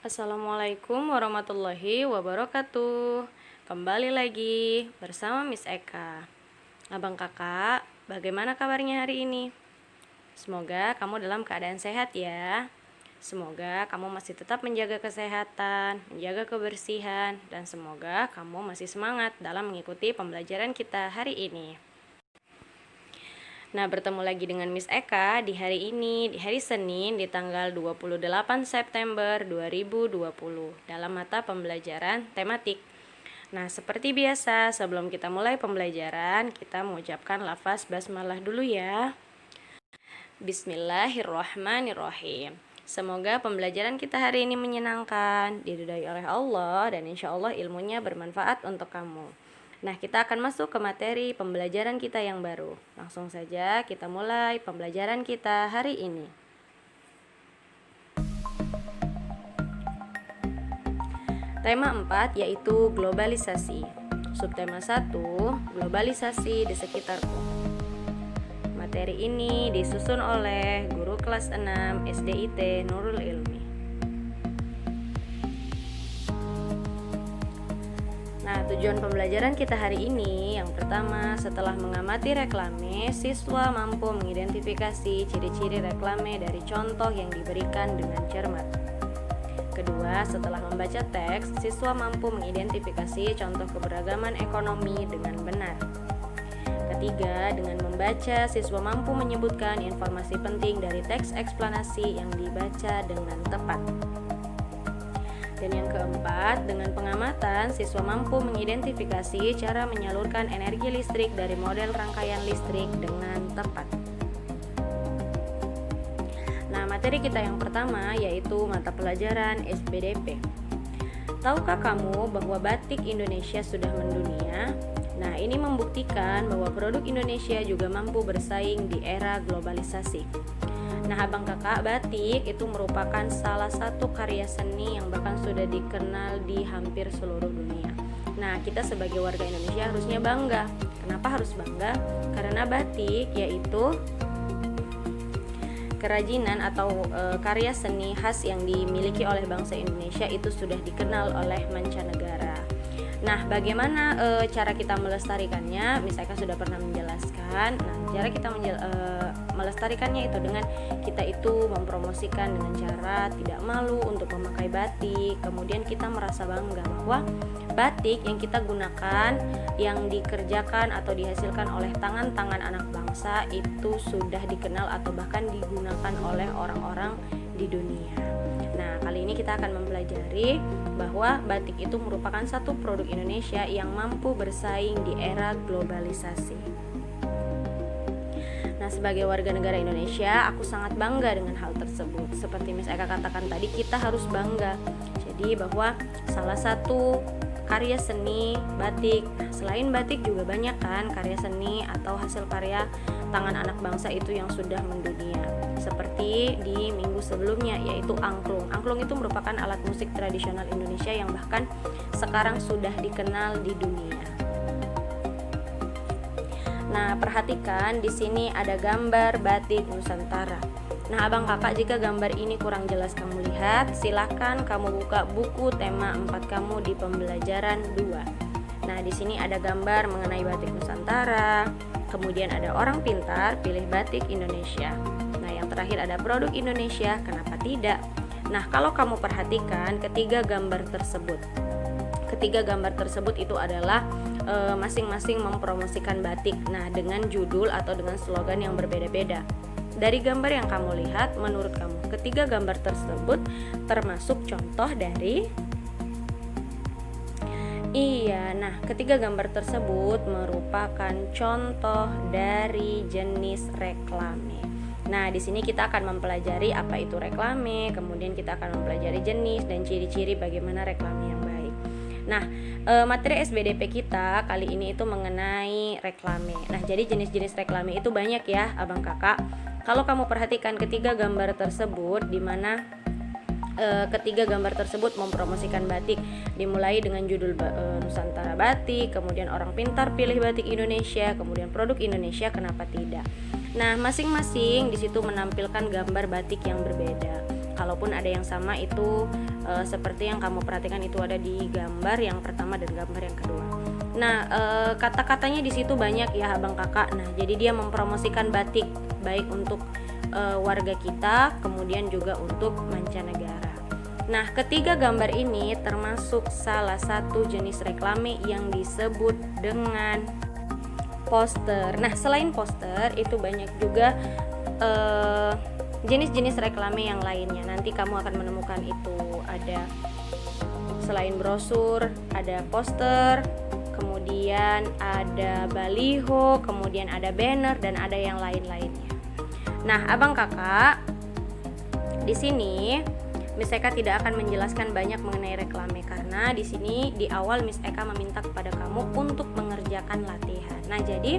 Assalamualaikum warahmatullahi wabarakatuh. Kembali lagi bersama Miss Eka. Abang kakak, bagaimana kabarnya hari ini? Semoga kamu dalam keadaan sehat ya. Semoga kamu masih tetap menjaga kesehatan, menjaga kebersihan, dan semoga kamu masih semangat dalam mengikuti pembelajaran kita hari ini. Nah, bertemu lagi dengan Miss Eka di hari ini, di hari Senin, di tanggal 28 September 2020, dalam mata pembelajaran tematik. Nah, seperti biasa, sebelum kita mulai pembelajaran, kita mengucapkan lafaz basmalah dulu ya. Bismillahirrahmanirrahim. Semoga pembelajaran kita hari ini menyenangkan, diridhai oleh Allah, dan insya Allah ilmunya bermanfaat untuk kamu. Nah, kita akan masuk ke materi pembelajaran kita yang baru. Langsung saja kita mulai pembelajaran kita hari ini. Tema 4 yaitu globalisasi. Subtema 1, globalisasi di sekitarku. Materi ini disusun oleh guru kelas 6 SDIT Nurul Ilmi. Nah, tujuan pembelajaran kita hari ini yang pertama, setelah mengamati reklame, siswa mampu mengidentifikasi ciri-ciri reklame dari contoh yang diberikan dengan cermat. Kedua, setelah membaca teks, siswa mampu mengidentifikasi contoh keberagaman ekonomi dengan benar. Ketiga, dengan membaca, siswa mampu menyebutkan informasi penting dari teks eksplanasi yang dibaca dengan tepat. Dan yang keempat, dengan pengamatan, siswa mampu mengidentifikasi cara menyalurkan energi listrik dari model rangkaian listrik dengan tepat. Nah, materi kita yang pertama yaitu mata pelajaran SPDP. Tahukah kamu bahwa batik Indonesia sudah mendunia? Nah, ini membuktikan bahwa produk Indonesia juga mampu bersaing di era globalisasi. Nah, abang kakak, batik itu merupakan salah satu karya seni yang bahkan sudah dikenal di hampir seluruh dunia. Nah, kita sebagai warga Indonesia harusnya bangga. Kenapa harus bangga? Karena batik yaitu kerajinan atau karya seni khas yang dimiliki oleh bangsa Indonesia itu sudah dikenal oleh mancanegara. Nah, bagaimana cara kita melestarikannya? Misalkan sudah pernah menjelaskan. Nah, cara kita melestarikannya itu dengan kita itu mempromosikan dengan cara tidak malu untuk memakai batik. Kemudian kita merasa bangga bahwa batik yang kita gunakan, yang dikerjakan atau dihasilkan oleh tangan-tangan anak bangsa itu sudah dikenal atau bahkan digunakan oleh orang-orang di dunia. Nah, kali ini kita akan mempelajari bahwa batik itu merupakan satu produk Indonesia yang mampu bersaing di era globalisasi. Nah, sebagai warga negara Indonesia, aku sangat bangga dengan hal tersebut. Seperti Miss Eka katakan tadi, kita harus bangga. Jadi bahwa salah satu karya seni batik, selain batik juga banyak kan karya seni atau hasil karya tangan anak bangsa itu yang sudah mendunia. Seperti di minggu sebelumnya yaitu angklung. Angklung itu merupakan alat musik tradisional Indonesia yang bahkan sekarang sudah dikenal di dunia. Nah, perhatikan di sini ada gambar batik Nusantara. Nah, abang kakak, jika gambar ini kurang jelas kamu lihat, silakan kamu buka buku tema 4 kamu di pembelajaran 2. Nah, di sini ada gambar mengenai batik Nusantara. Kemudian ada orang pintar, pilih batik Indonesia. Nah, yang terakhir ada produk Indonesia, kenapa tidak? Nah, kalau kamu perhatikan ketiga gambar tersebut itu adalah masing-masing mempromosikan batik. Nah, dengan judul atau dengan slogan yang berbeda-beda. Dari gambar yang kamu lihat, menurut kamu ketiga gambar tersebut termasuk contoh dari? Iya, nah ketiga gambar tersebut merupakan contoh dari jenis reklame. Nah, di sini kita akan mempelajari apa itu reklame, kemudian kita akan mempelajari jenis dan ciri-ciri bagaimana reklame yang baik. Nah, materi SBDP kita kali ini itu mengenai reklame. Nah, jadi jenis-jenis reklame itu banyak ya, abang kakak. Kalau kamu perhatikan ketiga gambar tersebut, di mana ketiga gambar tersebut mempromosikan batik, dimulai dengan judul Nusantara Batik, kemudian orang pintar pilih batik Indonesia, kemudian produk Indonesia, kenapa tidak? Nah, masing-masing di situ menampilkan gambar batik yang berbeda. Kalaupun ada yang sama itu seperti yang kamu perhatikan itu ada di gambar yang pertama dan gambar yang kedua. Nah, kata-katanya di situ banyak ya abang kakak. Nah, jadi dia mempromosikan batik baik untuk warga kita, kemudian juga untuk mancanegara. Nah, ketiga gambar ini termasuk salah satu jenis reklame yang disebut dengan poster. Nah, selain poster itu banyak juga jenis-jenis reklame yang lainnya. Nanti kamu akan menemukan itu ada selain brosur, ada poster, kemudian ada baliho, kemudian ada banner dan ada yang lain-lainnya. Nah, abang kakak di sini Miss Eka tidak akan menjelaskan banyak mengenai reklame karena di sini di awal Miss Eka meminta kepada kamu untuk mengerjakan latihan. Nah, jadi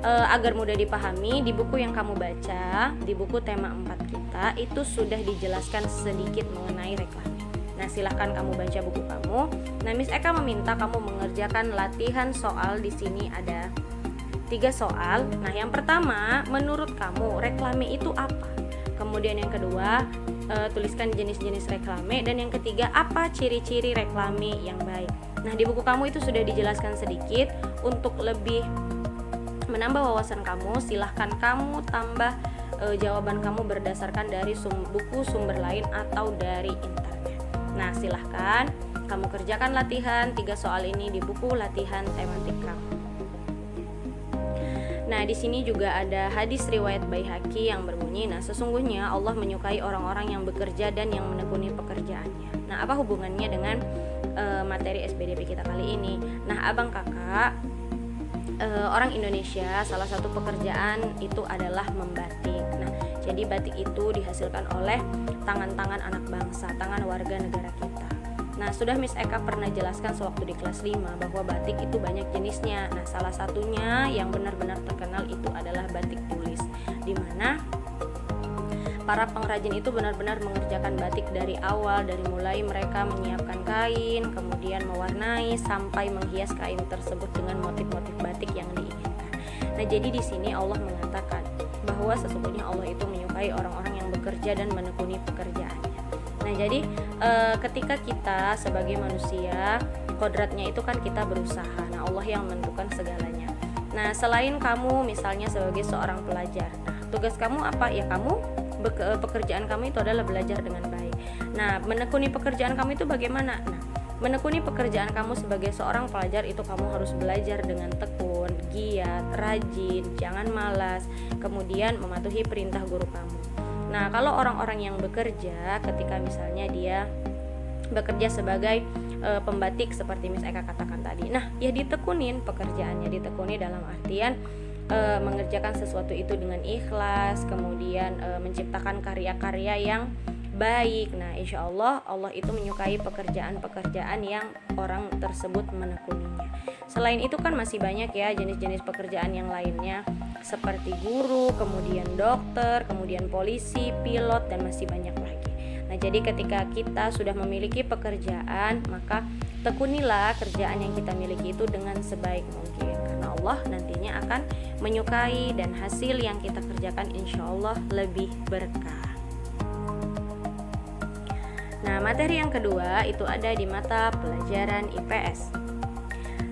agar mudah dipahami, di buku yang kamu baca, di buku tema 4 kita itu sudah dijelaskan sedikit mengenai reklame. Nah, silahkan kamu baca buku kamu. Nah, Miss Eka meminta kamu mengerjakan latihan soal. Di sini ada 3 soal. Nah, yang pertama, menurut kamu reklame itu apa? Kemudian yang kedua, tuliskan jenis-jenis reklame. Dan yang ketiga, apa ciri-ciri reklame yang baik? Nah, di buku kamu itu sudah dijelaskan sedikit. Untuk lebih menambah wawasan kamu, silahkan kamu tambah jawaban kamu berdasarkan dari buku sumber lain atau dari internet. Nah, silahkan kamu kerjakan latihan 3 soal ini di buku latihan tematik kamu. Nah, di sini juga ada hadis riwayat Baihaqi yang berbunyi, nah sesungguhnya Allah menyukai orang-orang yang bekerja dan yang menekuni pekerjaannya. Nah, apa hubungannya dengan materi SBDP kita kali ini? Nah, abang kakak, orang Indonesia salah satu pekerjaan itu adalah membatik. Nah, jadi batik itu dihasilkan oleh tangan-tangan anak bangsa, tangan warga negara kita. Nah, sudah Miss Eka pernah jelaskan sewaktu di kelas 5 bahwa batik itu banyak jenisnya. Nah, salah satunya yang benar-benar terkenal itu adalah batik tulis, di mana para pengrajin itu benar-benar mengerjakan batik dari awal, dari mulai mereka menyiapkan kain, kemudian mewarnai sampai menghias kain tersebut dengan motif-motif batik yang diinginkan. Nah, jadi di sini Allah mengatakan bahwa sesungguhnya Allah itu menyukai orang-orang yang bekerja dan menekuni pekerjaannya. Nah, jadi ketika kita sebagai manusia, kodratnya itu kan kita berusaha. Nah, Allah yang menentukan segalanya. Nah, selain kamu misalnya sebagai seorang pelajar, nah tugas kamu apa? Ya kamu pekerjaan kamu itu adalah belajar dengan baik. Nah, menekuni pekerjaan kamu itu bagaimana? Nah, menekuni pekerjaan kamu sebagai seorang pelajar itu kamu harus belajar dengan tekun, giat, rajin, jangan malas, kemudian mematuhi perintah guru kamu. Nah, kalau orang-orang yang bekerja, ketika misalnya dia bekerja sebagai pembatik seperti Miss Eka katakan tadi, nah ya ditekunin pekerjaannya, ditekuni dalam artian mengerjakan sesuatu itu dengan ikhlas, kemudian menciptakan karya-karya yang baik. Nah, insya Allah Allah itu menyukai pekerjaan-pekerjaan yang orang tersebut menekuninya. Selain itu kan masih banyak ya jenis-jenis pekerjaan yang lainnya seperti guru, kemudian dokter, kemudian polisi, pilot, dan masih banyak lagi. Nah, jadi ketika kita sudah memiliki pekerjaan, maka tekunilah kerjaan yang kita miliki itu dengan sebaik mungkin, karena Allah nantinya akan menyukai dan hasil yang kita kerjakan insya Allah lebih berkah. Nah, materi yang kedua itu ada di mata pelajaran IPS.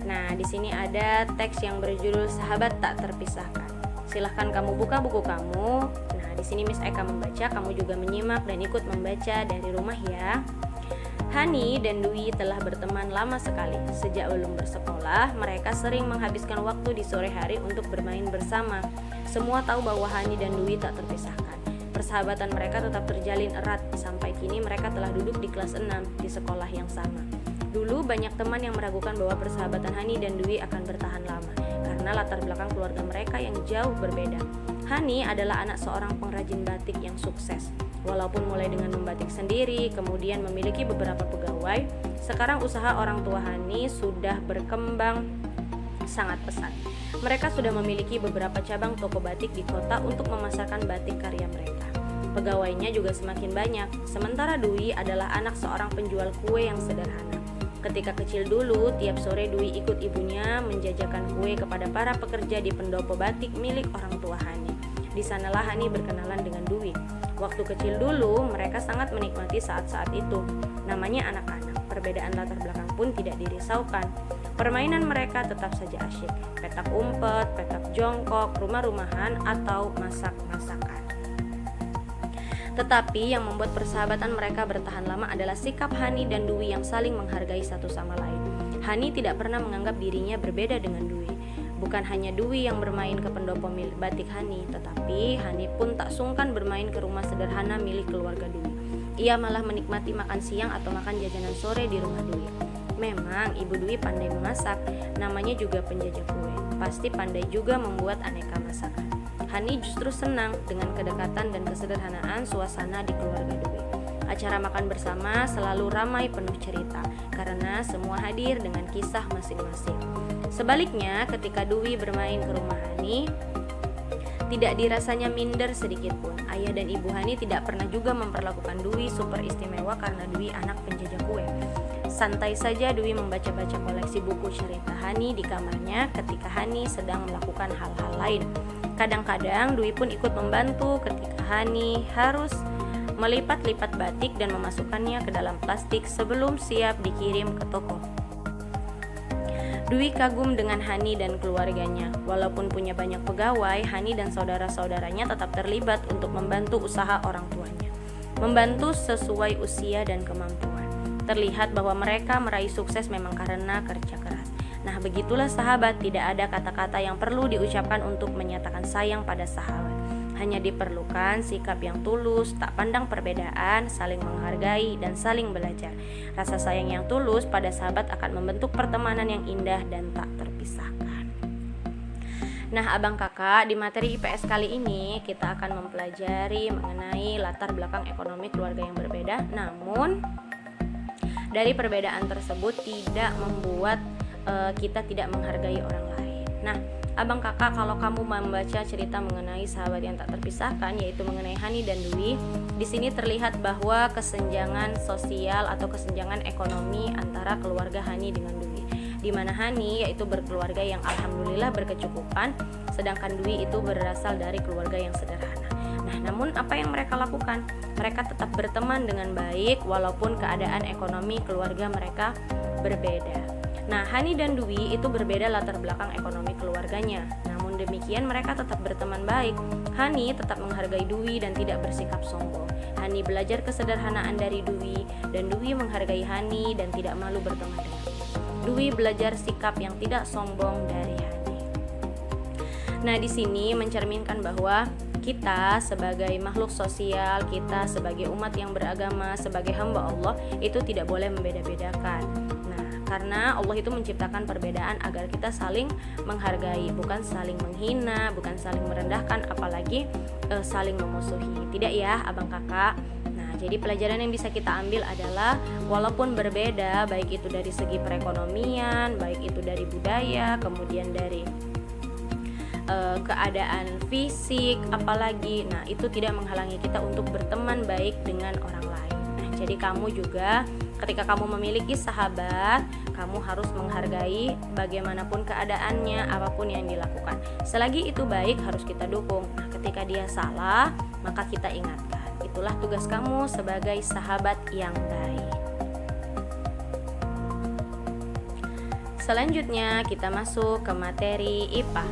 Nah, di sini ada teks yang berjudul Sahabat Tak Terpisahkan. Silahkan kamu buka buku kamu. Nah, di sini Miss Eka membaca, kamu juga menyimak dan ikut membaca dari rumah ya. Hani dan Dwi telah berteman lama sekali. Sejak belum bersekolah, mereka sering menghabiskan waktu di sore hari untuk bermain bersama. Semua tahu bahwa Hani dan Dwi tak terpisahkan. Persahabatan mereka tetap terjalin erat. Sampai kini mereka telah duduk di kelas 6 di sekolah yang sama. Dulu banyak teman yang meragukan bahwa persahabatan Hani dan Dwi akan bertahan lama karena latar belakang keluarga mereka yang jauh berbeda. Hani adalah anak seorang pengrajin batik yang sukses. Walaupun mulai dengan membatik sendiri, kemudian memiliki beberapa pegawai, sekarang usaha orang tua Hani sudah berkembang sangat pesat. Mereka sudah memiliki beberapa cabang toko batik di kota untuk memasarkan batik karya mereka. Pegawainya juga semakin banyak. Sementara Dwi adalah anak seorang penjual kue yang sederhana. Ketika kecil dulu, tiap sore Dwi ikut ibunya menjajakan kue kepada para pekerja di pendopo batik milik orang tua Hani. Di sanalah Hani berkenalan dengan Dwi. Waktu kecil dulu mereka sangat menikmati saat-saat itu. Namanya anak-anak, perbedaan latar belakang pun tidak dirisaukan. Permainan mereka tetap saja asyik, petak umpet, petak jongkok, rumah-rumahan, atau masak-masakan. Tetapi yang membuat persahabatan mereka bertahan lama adalah sikap Hani dan Dwi yang saling menghargai satu sama lain. Hani tidak pernah menganggap dirinya berbeda dengan Dwi. Bukan hanya Dwi yang bermain ke pendopo milik batik Hani, tetapi Hani pun tak sungkan bermain ke rumah sederhana milik keluarga Dwi. Ia malah menikmati makan siang atau makan jajanan sore di rumah Dwi. Memang Ibu Dwi pandai memasak, namanya juga penjajah kue. Pasti pandai juga membuat aneka masakan. Hani justru senang dengan kedekatan dan kesederhanaan suasana di keluarga Dwi. Acara makan bersama selalu ramai penuh cerita, karena semua hadir dengan kisah masing-masing. Sebaliknya, ketika Dwi bermain ke rumah Hani, tidak dirasanya minder sedikit pun. Ayah dan Ibu Hani tidak pernah juga memperlakukan Dwi super istimewa karena Dwi anak penjajah kue. Santai saja Dwi membaca-baca koleksi buku cerita Hani di kamarnya ketika Hani sedang melakukan hal-hal lain. Kadang-kadang Dwi pun ikut membantu ketika Hani harus melipat-lipat batik dan memasukkannya ke dalam plastik sebelum siap dikirim ke toko. Dwi kagum dengan Hani dan keluarganya. Walaupun punya banyak pegawai, Hani dan saudara-saudaranya tetap terlibat untuk membantu usaha orang tuanya. Membantu sesuai usia dan kemampuan. Terlihat bahwa mereka meraih sukses memang karena kerja keras. Nah, begitulah sahabat, tidak ada kata-kata yang perlu diucapkan untuk menyatakan sayang pada sahabat. Hanya diperlukan sikap yang tulus, tak pandang perbedaan, saling menghargai, dan saling belajar. Rasa sayang yang tulus pada sahabat akan membentuk pertemanan yang indah dan tak terpisahkan. Nah, abang kakak, di materi IPS kali ini kita akan mempelajari mengenai latar belakang ekonomi keluarga yang berbeda. Namun, dari perbedaan tersebut tidak membuat kita tidak menghargai orang lain. Nah, abang kakak, kalau kamu membaca cerita mengenai sahabat yang tak terpisahkan, yaitu mengenai Hani dan Dwi, di sini terlihat bahwa kesenjangan sosial atau kesenjangan ekonomi antara keluarga Hani dengan Dwi, di mana Hani yaitu berkeluarga yang alhamdulillah berkecukupan, sedangkan Dwi itu berasal dari keluarga yang sederhana. Nah, namun apa yang mereka lakukan? Mereka tetap berteman dengan baik walaupun keadaan ekonomi keluarga mereka berbeda. Nah, Hani dan Dwi itu berbeda latar belakang ekonomi keluarganya. Namun demikian mereka tetap berteman baik. Hani tetap menghargai Dwi dan tidak bersikap sombong. Hani belajar kesederhanaan dari Dwi dan Dwi menghargai Hani dan tidak malu berteman dengannya. Dwi belajar sikap yang tidak sombong dari Hani. Nah, di sini mencerminkan bahwa kita sebagai makhluk sosial, kita sebagai umat yang beragama, sebagai hamba Allah itu tidak boleh membeda-bedakan. Nah, karena Allah itu menciptakan perbedaan agar kita saling menghargai, bukan saling menghina, bukan saling merendahkan, apalagi saling memusuhi. Tidak ya, abang kakak. Nah, jadi pelajaran yang bisa kita ambil adalah walaupun berbeda, baik itu dari segi perekonomian, baik itu dari budaya, kemudian dari keadaan fisik apalagi, nah itu tidak menghalangi kita untuk berteman baik dengan orang lain. Nah, jadi kamu juga ketika kamu memiliki sahabat, kamu harus menghargai bagaimanapun keadaannya, apapun yang dilakukan. Selagi itu baik harus kita dukung. Nah, ketika dia salah, maka kita ingatkan. Itulah tugas kamu sebagai sahabat yang baik. Selanjutnya kita masuk ke materi IPA.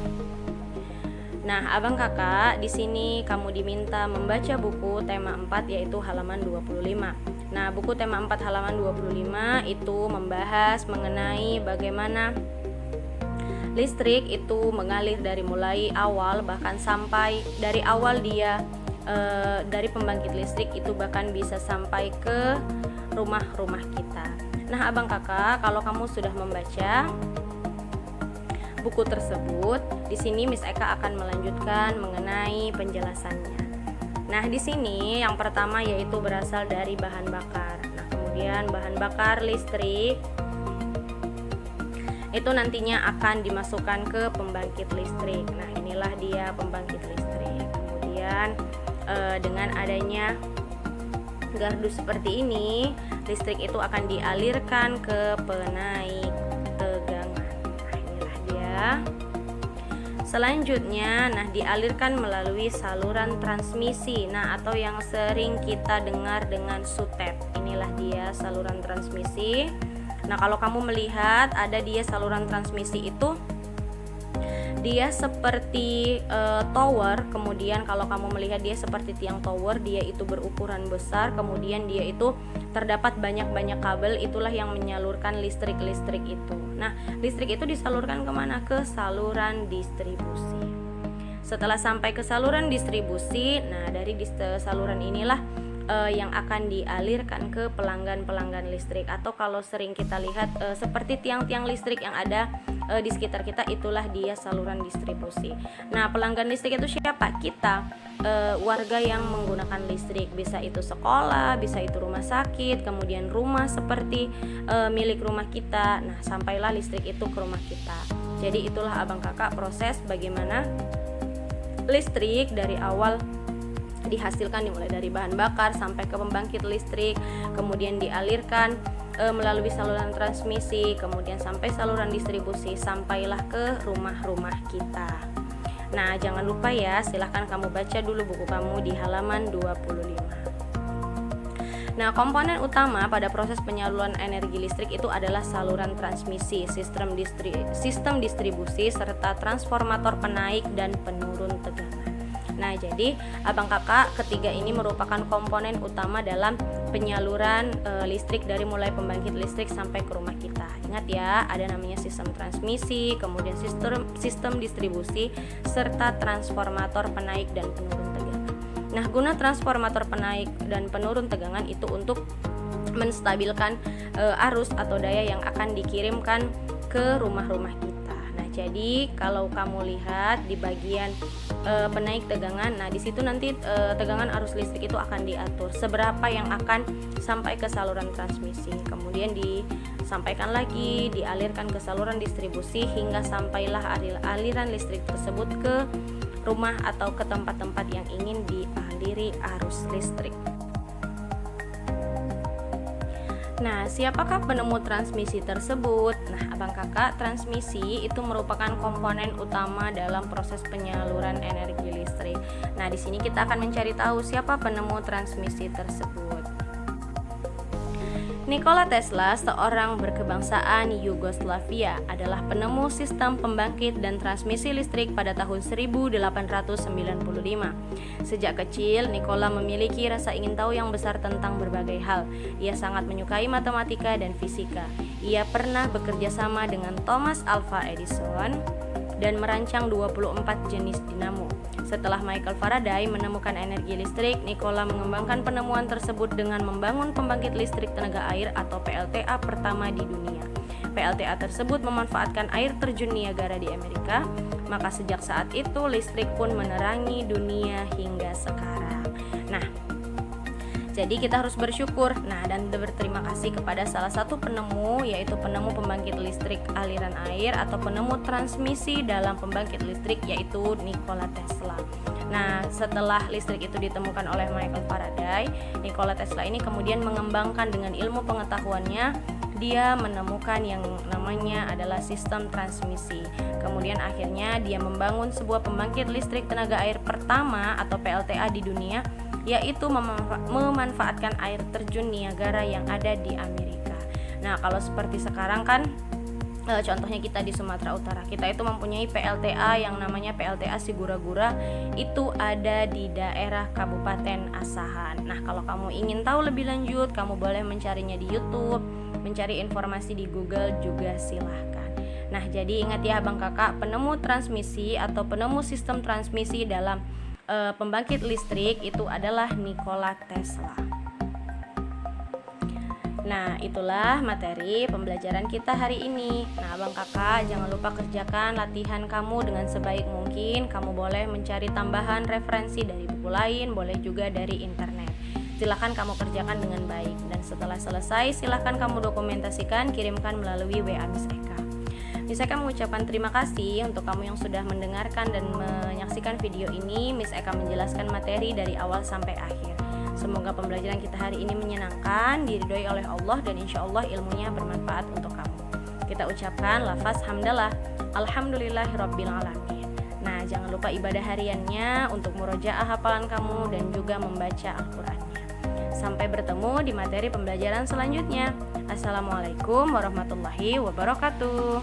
Nah, abang kakak, di sini kamu diminta membaca buku tema 4 yaitu halaman 25. Nah, buku tema 4 halaman 25 itu membahas mengenai bagaimana listrik itu mengalir dari mulai awal bahkan sampai dari awal dia dari pembangkit listrik itu bahkan bisa sampai ke rumah-rumah kita. Nah, abang kakak, kalau kamu sudah membaca buku tersebut, di sini Miss Eka akan melanjutkan mengenai penjelasannya. Nah, di sini yang pertama yaitu berasal dari bahan bakar. Nah, kemudian bahan bakar listrik itu nantinya akan dimasukkan ke pembangkit listrik. Nah, inilah dia pembangkit listrik. Kemudian dengan adanya gardu seperti ini, listrik itu akan dialirkan ke penaik tegangan. Nah, inilah dia. Selanjutnya, nah dialirkan melalui saluran transmisi. Nah, atau yang sering kita dengar dengan sutet. Inilah dia saluran transmisi. Nah, kalau kamu melihat ada dia saluran transmisi itu dia seperti tower, kemudian kalau kamu melihat dia seperti tiang tower, dia itu berukuran besar, kemudian dia itu terdapat banyak-banyak kabel, itulah yang menyalurkan listrik itu. Nah, listrik itu disalurkan kemana? Ke saluran distribusi. Setelah sampai ke saluran distribusi, nah dari saluran inilah yang akan dialirkan ke pelanggan-pelanggan listrik, atau kalau sering kita lihat seperti tiang-tiang listrik yang ada di sekitar kita, itulah dia saluran distribusi. Nah, pelanggan listrik itu siapa? Kita, warga yang menggunakan listrik, bisa itu sekolah, bisa itu rumah sakit, kemudian rumah seperti milik rumah kita. Nah, sampailah listrik itu ke rumah kita. Jadi itulah abang kakak proses bagaimana listrik dari awal dihasilkan, dimulai dari bahan bakar sampai ke pembangkit listrik, kemudian dialirkan melalui saluran transmisi, kemudian sampai saluran distribusi, sampailah ke rumah-rumah kita. Nah, jangan lupa ya, silahkan kamu baca dulu buku kamu di halaman 25. Nah, komponen utama pada proses penyaluran energi listrik itu adalah saluran transmisi, sistem distribusi, serta transformator penaik dan penurun tegangan. Nah, jadi abang kakak ketiga ini merupakan komponen utama dalam penyaluran listrik dari mulai pembangkit listrik sampai ke rumah kita. Ingat ya, ada namanya sistem transmisi, kemudian sistem distribusi, serta transformator penaik dan penurun tegangan. Nah, guna transformator penaik dan penurun tegangan itu untuk menstabilkan arus atau daya yang akan dikirimkan ke rumah-rumah kita. Nah, jadi kalau kamu lihat di bagian penaik tegangan, nah di situ nanti tegangan arus listrik itu akan diatur seberapa yang akan sampai ke saluran transmisi, kemudian disampaikan lagi, dialirkan ke saluran distribusi hingga sampailah aliran listrik tersebut ke rumah atau ke tempat-tempat yang ingin dialiri arus listrik. Nah, siapakah penemu transmisi tersebut? Nah, abang kakak, transmisi itu merupakan komponen utama dalam proses penyaluran energi listrik. Nah, di sini kita akan mencari tahu siapa penemu transmisi tersebut. Nikola Tesla, seorang berkebangsaan Yugoslavia, adalah penemu sistem pembangkit dan transmisi listrik pada tahun 1895. Sejak kecil, Nikola memiliki rasa ingin tahu yang besar tentang berbagai hal. Ia sangat menyukai matematika dan fisika. Ia pernah bekerja sama dengan Thomas Alva Edison dan merancang 24 jenis dinamo. Setelah Michael Faraday menemukan energi listrik, Nikola mengembangkan penemuan tersebut dengan membangun pembangkit listrik tenaga air atau PLTA pertama di dunia. PLTA tersebut memanfaatkan air terjun Niagara di Amerika, maka sejak saat itu listrik pun menerangi dunia hingga sekarang. Nah, jadi kita harus bersyukur dan berterima kasih kepada salah satu penemu, yaitu penemu pembangkit listrik aliran air atau penemu transmisi dalam pembangkit listrik, yaitu Nikola Tesla. Nah, setelah listrik itu ditemukan oleh Michael Faraday, Nikola Tesla ini kemudian mengembangkan dengan ilmu pengetahuannya, dia menemukan yang namanya adalah sistem transmisi. Kemudian akhirnya dia membangun sebuah pembangkit listrik tenaga air pertama atau PLTA di dunia, yaitu memanfaatkan air terjun Niagara yang ada di Amerika. Nah, kalau seperti sekarang kan contohnya kita di Sumatera Utara, kita itu mempunyai PLTA yang namanya PLTA Sigura-gura, itu ada di daerah Kabupaten Asahan. Nah, kalau kamu ingin tahu lebih lanjut, kamu boleh mencarinya di YouTube, mencari informasi di Google juga silahkan. Nah, jadi ingat ya abang kakak, penemu transmisi atau penemu sistem transmisi dalam pembangkit listrik itu adalah Nikola Tesla. Nah, itulah materi pembelajaran kita hari ini. Nah, abang kakak, jangan lupa kerjakan latihan kamu dengan sebaik mungkin. Kamu boleh mencari tambahan referensi dari buku lain, boleh juga dari internet. Silahkan kamu kerjakan dengan baik. Dan setelah selesai, silahkan kamu dokumentasikan, kirimkan melalui WA Miss Eka. Miss Eka mengucapkan terima kasih untuk kamu yang sudah mendengarkan dan menyaksikan video ini. Miss Eka menjelaskan materi dari awal sampai akhir. Semoga pembelajaran kita hari ini menyenangkan, diridhoi oleh Allah, dan insya Allah ilmunya bermanfaat untuk kamu. Kita ucapkan lafaz hamdalah, alhamdulillahirabbil alamin. Nah, jangan lupa ibadah hariannya untuk murojaah hafalan kamu dan juga membaca Al-Qur'annya. Sampai bertemu di materi pembelajaran selanjutnya. Assalamualaikum warahmatullahi wabarakatuh.